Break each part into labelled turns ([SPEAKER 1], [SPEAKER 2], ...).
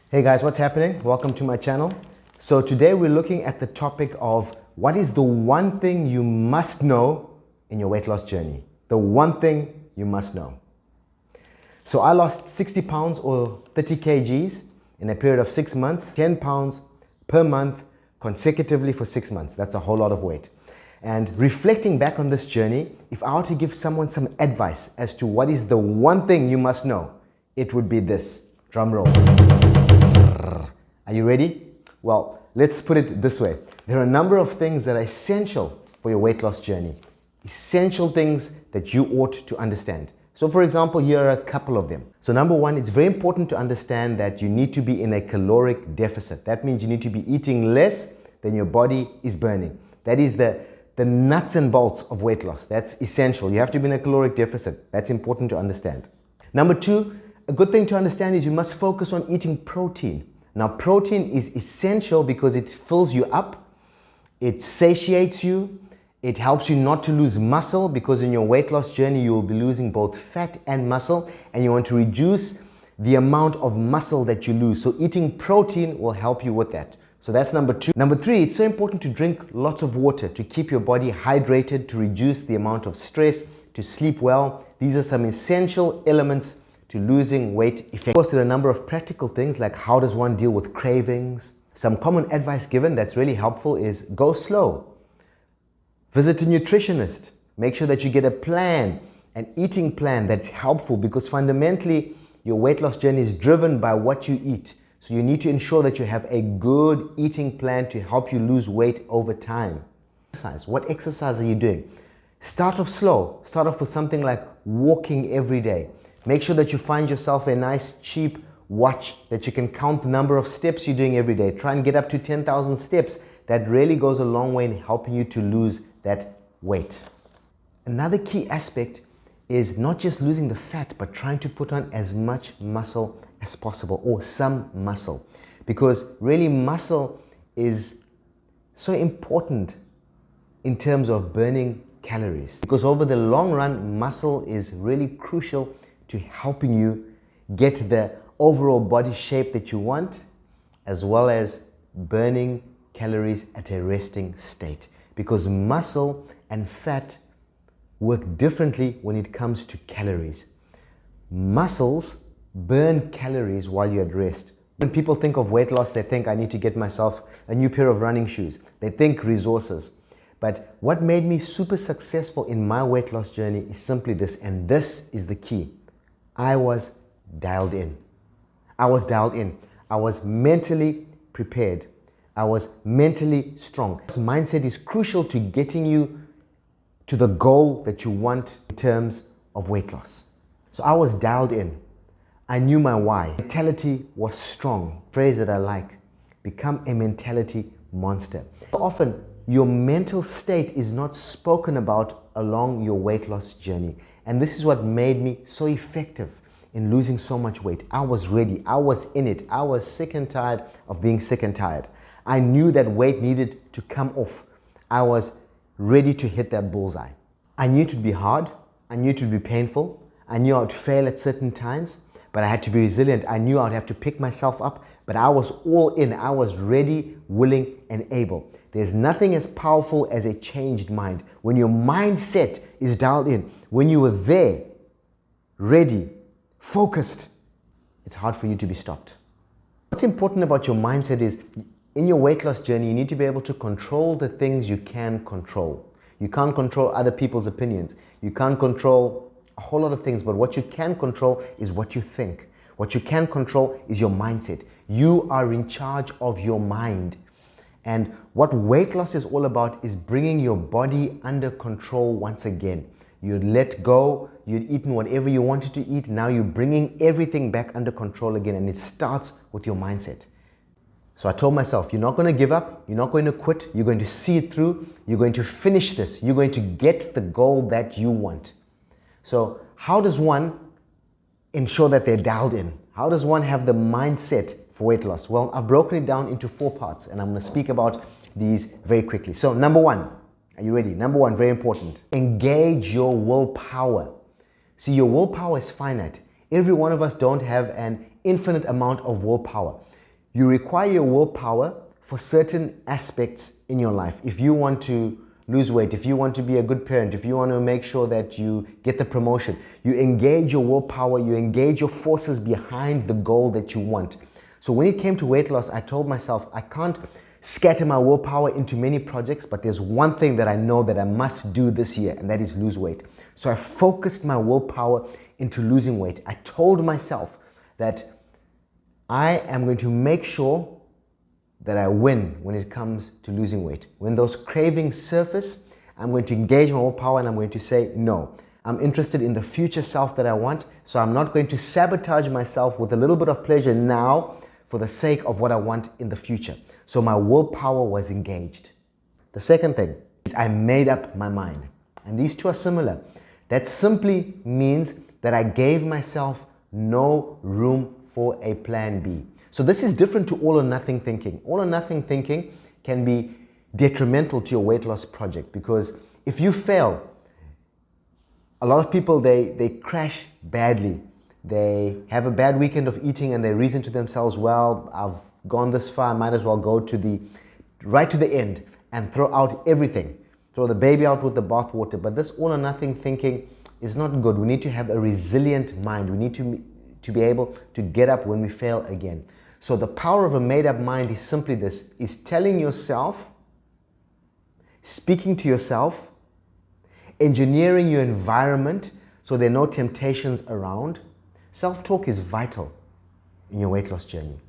[SPEAKER 1] Hey guys, what's happening? Welcome to my channel. So today we're looking at the topic of what is the one thing you must know in your weight loss journey. The one thing you must know. So I lost 60 pounds or 30 kgs in a period of 6 months, 10 pounds per month consecutively for 6 months. That's a whole lot of weight. And reflecting back on this journey, if I were to give someone some advice as to what is the one thing you must know, it would be this. Drum roll. Are you ready? Well, let's put it this way. There are a number of things that are essential for your weight loss journey. Essential things that you ought to understand. So for example, here are a couple of them. So number one, it's very important to understand that you need to be in a caloric deficit. That means you need to be eating less than your body is burning. That is the nuts and bolts of weight loss. That's essential. You have to be in a caloric deficit. That's important to understand. Number two, a good thing to understand is you must focus on eating protein. Now, protein is essential because it fills you up, it satiates you, it helps you not to lose muscle because in your weight loss journey, you will be losing both fat and muscle, and you want to reduce the amount of muscle that you lose. So eating protein will help you with that. So that's number two. Number three, it's so important to drink lots of water to keep your body hydrated, to reduce the amount of stress, to sleep well. These are some essential elements to losing weight effectively. Of course, there are a number of practical things like how does one deal with cravings. Some common advice given that's really helpful is go slow. Visit a nutritionist. Make sure that you get a plan, an eating plan that's helpful because fundamentally your weight loss journey is driven by what you eat. So you need to ensure that you have a good eating plan to help you lose weight over time. Exercise. What exercise are you doing? Start off slow. Start off with something like walking every day. Make sure that you find yourself a nice cheap watch that you can count the number of steps you're doing every day. Try and get up to 10,000 steps. That really goes a long way in helping you to lose that weight. Another key aspect is not just losing the fat, but trying to put on as much muscle as possible, or some muscle, because really muscle is so important in terms of burning calories, because over the long run, muscle is really crucial to helping you get the overall body shape that you want, as well as burning calories at a resting state, because muscle and fat work differently when it comes to calories. Muscles burn calories while you're at rest. When people think of weight loss, they think I need to get myself a new pair of running shoes. They think resources. But what made me super successful in my weight loss journey is simply this, and this is the key. I was dialed in. I was dialed in. I was mentally prepared. I was mentally strong. This mindset is crucial to getting you to the goal that you want in terms of weight loss. So I was dialed in. I knew my why. Mentality was strong. Phrase that I like. Become a mentality monster. Often, your mental state is not spoken about along your weight loss journey. And this is what made me so effective in losing so much weight. I was ready. I was in it. I was sick and tired of being sick and tired. I knew that weight needed to come off. I was ready to hit that bullseye. I knew it would be hard. I knew it would be painful. I knew I would fail at certain times, but I had to be resilient. I knew I would have to pick myself up, but I was all in. I was ready, willing, and able. There's nothing as powerful as a changed mind. When your mindset is dialed in, when you were there, ready, focused, it's hard for you to be stopped. What's important about your mindset is in your weight loss journey, you need to be able to control the things you can control. You can't control other people's opinions. You can't control a whole lot of things, but what you can control is what you think. What you can control is your mindset. You are in charge of your mind. And what weight loss is all about is bringing your body under control once again. You'd let go, you'd eaten whatever you wanted to eat, now you're bringing everything back under control again, and it starts with your mindset. So I told myself, you're not going to give up, you're not going to quit, you're going to see it through, you're going to finish this, you're going to get the goal that you want. So how does one ensure that they're dialed in? How does one have the mindset for weight loss? Well, I've broken it down into 4 parts, and I'm going to speak about these very quickly. So number one, are you ready? Number one, very important. Engage your willpower. See, your willpower is finite. Every one of us don't have an infinite amount of willpower. You require your willpower for certain aspects in your life. If you want to lose weight, if you want to be a good parent, if you want to make sure that you get the promotion, you engage your willpower, you engage your forces behind the goal that you want. So when it came to weight loss, I told myself, I can't scatter my willpower into many projects, but there's one thing that I know that I must do this year, and that is lose weight. So I focused my willpower into losing weight. I told myself that I am going to make sure that I win when it comes to losing weight. When those cravings surface, I'm going to engage my willpower and I'm going to say, no, I'm interested in the future self that I want, so I'm not going to sabotage myself with a little bit of pleasure now for the sake of what I want in the future. So my willpower was engaged. The second thing is I made up my mind. And these two are similar. That simply means that I gave myself no room for a plan B. So this is different to all or nothing thinking. All or nothing thinking can be detrimental to your weight loss project, because if you fail, a lot of people, they crash badly. They have a bad weekend of eating and they reason to themselves, well, I've gone this far, I might as well go right to the end and throw out everything. Throw the baby out with the bathwater. But this all or nothing thinking is not good. We need to have a resilient mind. We need to be able to get up when we fail again. So the power of a made-up mind is simply this, is telling yourself, speaking to yourself, engineering your environment so there are no temptations around. Self-talk is vital in your weight loss journey.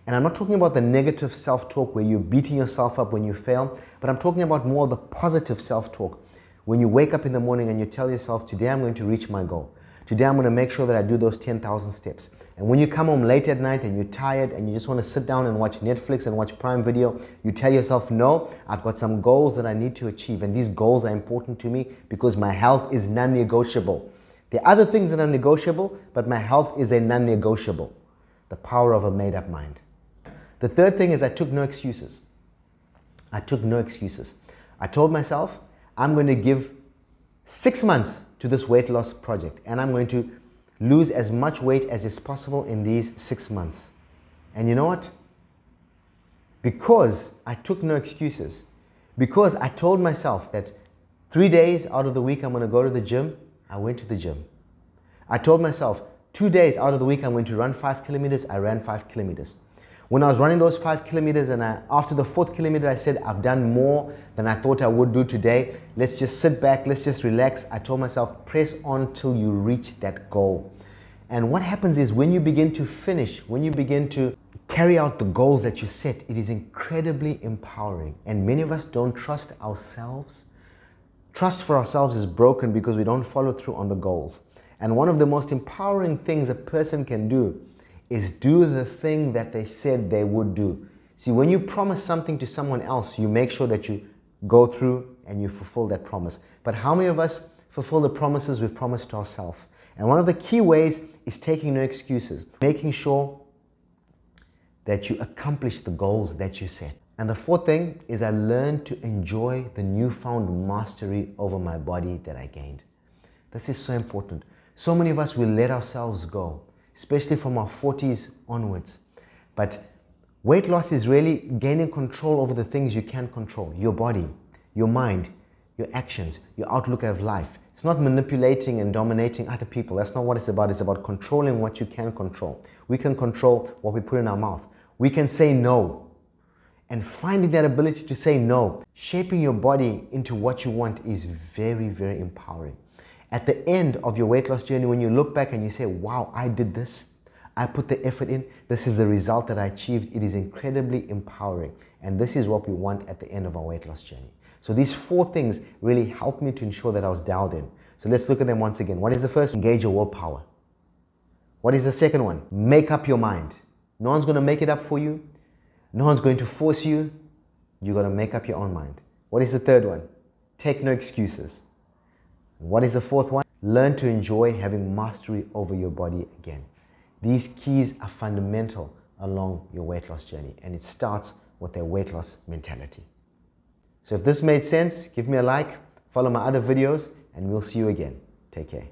[SPEAKER 1] And I'm not talking about the negative self-talk where you're beating yourself up when you fail, but I'm talking about more of the positive self-talk. When you wake up in the morning and you tell yourself, today I'm going to reach my goal. Today I'm going to make sure that I do those 10,000 steps. And when you come home late at night and you're tired and you just want to sit down and watch Netflix and watch Prime Video, you tell yourself, no, I've got some goals that I need to achieve. And these goals are important to me because my health is non-negotiable. There are other things that are negotiable, but my health is a non-negotiable. The power of a made-up mind. The third thing is I took no excuses. I took no excuses. I told myself, I'm going to give 6 months to this weight loss project, and I'm going to lose as much weight as is possible in these 6 months. And you know what? Because I took no excuses, because I told myself that 3 days out of the week I'm going to go to the gym, I went to the gym. I told myself 2 days out of the week I'm going to run 5 kilometers, I ran 5 kilometers. When I was running those 5 kilometers and after the 4th kilometer, I said, I've done more than I thought I would do today. Let's just sit back, let's just relax. I told myself, press on till you reach that goal. And what happens is when you begin to finish, when you begin to carry out the goals that you set, it is incredibly empowering. And many of us don't trust ourselves. Trust for ourselves is broken because we don't follow through on the goals. And one of the most empowering things a person can do is do the thing that they said they would do. See, when you promise something to someone else, you make sure that you go through and you fulfill that promise. But how many of us fulfill the promises we've promised to ourselves? And one of the key ways is taking no excuses, making sure that you accomplish the goals that you set. And the fourth thing is I learned to enjoy the newfound mastery over my body that I gained. This is so important. So many of us will let ourselves go, especially from our 40s onwards. But weight loss is really gaining control over the things you can control. Your body, your mind, your actions, your outlook of life. It's not manipulating and dominating other people. That's not what it's about. It's about controlling what you can control. We can control what we put in our mouth. We can say no. And finding that ability to say no, shaping your body into what you want is very, very empowering. At the end of your weight loss journey, when you look back and you say, wow, I did this, I put the effort in, this is the result that I achieved, it is incredibly empowering. And this is what we want at the end of our weight loss journey. So these 4 things really helped me to ensure that I was dialed in. So let's look at them once again. What is the first? Engage your willpower. What is the second one? Make up your mind. No one's going to make it up for you. No one's going to force you. You've got to make up your own mind. What is the third one? Take no excuses. What is the fourth one? Learn to enjoy having mastery over your body again. These keys are fundamental along your weight loss journey, and it starts with a weight loss mentality. So if this made sense, give me a like, follow my other videos, and we'll see you again. Take care.